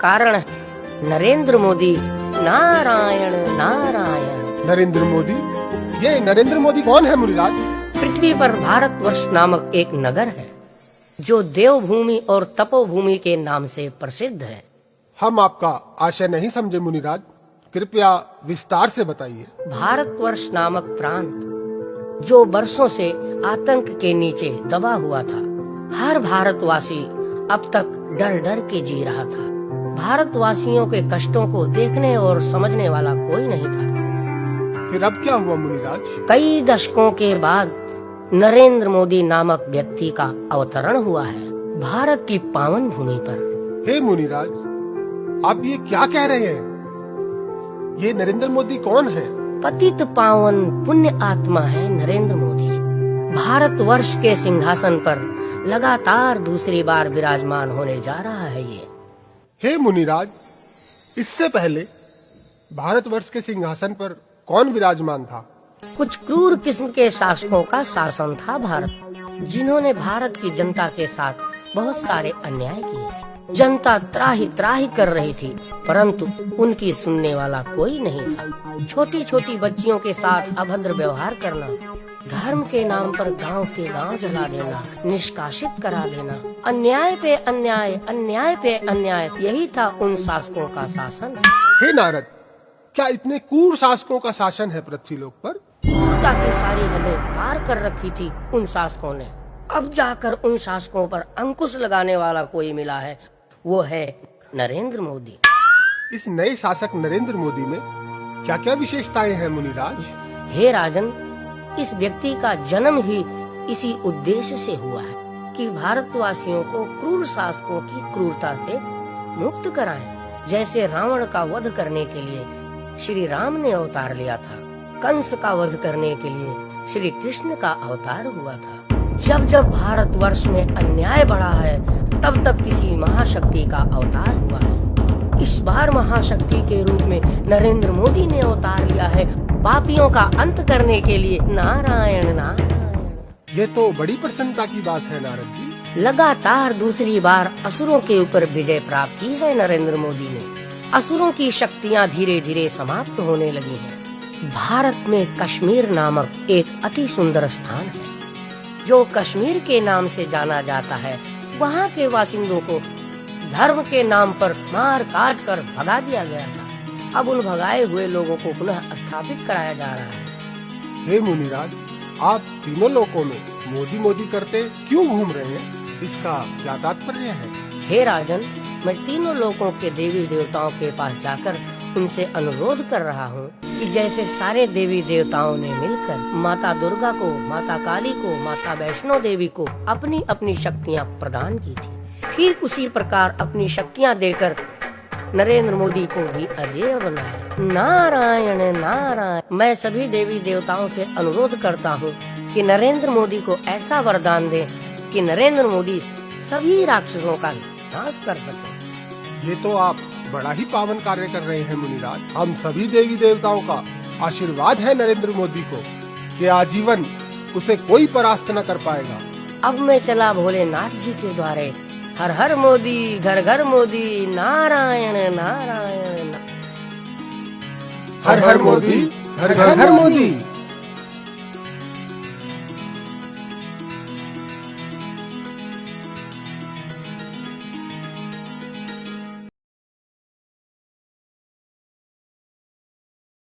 कारण है नरेंद्र मोदी। नारायण नारायण। नरेंद्र मोदी? ये नरेंद्र मोदी कौन है मुनिराज? पृथ्वी पर भारतवर्ष नामक एक नगर है जो देवभूमि और तपोभूमि के नाम से प्रसिद्ध है। हम आपका आशय नहीं समझे मुनिराज, कृपया विस्तार से बताइए। भारतवर्ष नामक प्रांत जो वर्षों से आतंक के नीचे दबा हुआ था, हर भारतवासी अब तक डर डर के जी रहा था। भारतवासियों के कष्टों को देखने और समझने वाला कोई नहीं था। फिर अब क्या हुआ मुनिराज? कई दशकों के बाद नरेंद्र मोदी नामक व्यक्ति का अवतरण हुआ है भारत की पावन भूमि पर। हे मुनिराज, आप ये क्या कह रहे हैं? ये नरेंद्र मोदी कौन है? पतित पावन पुण्य आत्मा है नरेंद्र मोदी जी। भारतवर्ष के सिंहासन पर लगातार दूसरी बार विराजमान होने जा रहा है ये। हे मुनिराज, इससे पहले भारतवर्ष के सिंहासन पर कौन विराजमान था? कुछ क्रूर किस्म के शासकों का शासन था भारत, जिन्होंने भारत की जनता के साथ बहुत सारे अन्याय किए। जनता त्राही त्राही कर रही थी, परंतु उनकी सुनने वाला कोई नहीं था। छोटी छोटी बच्चियों के साथ अभद्र व्यवहार करना, धर्म के नाम पर गांव के गांव जला देना, निष्कासित करा देना, अन्याय पे अन्याय, अन्याय पे अन्याय, यही था उन शासकों का शासन। हे नारद, क्या इतने क्रूर शासकों का शासन है पृथ्वी लोक पर? क्रूरता की सारी हदें पार कर रखी थी उन शासकों ने। अब जाकर उन शासकों पर अंकुश लगाने वाला कोई मिला है, वो है नरेंद्र मोदी। इस नए शासक नरेंद्र मोदी में क्या क्या विशेषताएं हैं मुनिराज? हे राजन, इस व्यक्ति का जन्म ही इसी उद्देश्य से हुआ है कि भारतवासियों को क्रूर शासकों की क्रूरता से मुक्त कराएं। जैसे रावण का वध करने के लिए श्री राम ने अवतार लिया था, कंस का वध करने के लिए श्री कृष्ण का अवतार हुआ था। जब जब भारतवर्ष में अन्याय बढ़ा है, तब तब किसी महाशक्ति का अवतार हुआ है। इस बार महाशक्ति के रूप में नरेंद्र मोदी ने अवतार लिया है पापियों का अंत करने के लिए। नारायण नारायण। ये तो बड़ी प्रसन्नता की बात है नारद जी। लगातार दूसरी बार असुरों के ऊपर विजय प्राप्त की है नरेंद्र मोदी ने। असुरों की शक्तियां धीरे धीरे समाप्त होने लगी हैं। भारत में कश्मीर नामक एक अति सुंदर स्थान है जो कश्मीर के नाम से जाना जाता है। वहाँ के बासिंदों को धर्म के नाम पर मार काट कर भगा दिया गया था। अब उन भगाए हुए लोगों को पुनः स्थापित कराया जा रहा है। हे मुनिराज, आप तीनों लोकों में मोदी मोदी करते क्यों घूम रहे हैं? इसका क्या तात्पर्य है? हे राजन, मैं तीनों लोकों के देवी देवताओं के पास जाकर उनसे अनुरोध कर रहा हूँ कि जैसे सारे देवी देवताओं ने मिलकर माता दुर्गा को, माता काली को, माता वैष्णो देवी को अपनी अपनी शक्तियाँ प्रदान की थी, ठीक उसी प्रकार अपनी शक्तियाँ देकर नरेंद्र मोदी को भी अजेय बनाया। नारायण नारायण। मैं सभी देवी देवताओं से अनुरोध करता हूँ कि नरेंद्र मोदी को ऐसा वरदान दे कि नरेंद्र मोदी सभी राक्षसों का नाश कर सके। ये तो आप बड़ा ही पावन कार्य कर रहे हैं मुनिराज। हम सभी देवी देवताओं का आशीर्वाद है नरेंद्र मोदी को कि आजीवन उसे कोई परास्त न कर पाएगा। अब मैं चला भोलेनाथ जी के द्वारे। हर हर मोदी, घर घर मोदी। नारायण नारायण। हर हर मोदी, घर घर मोदी।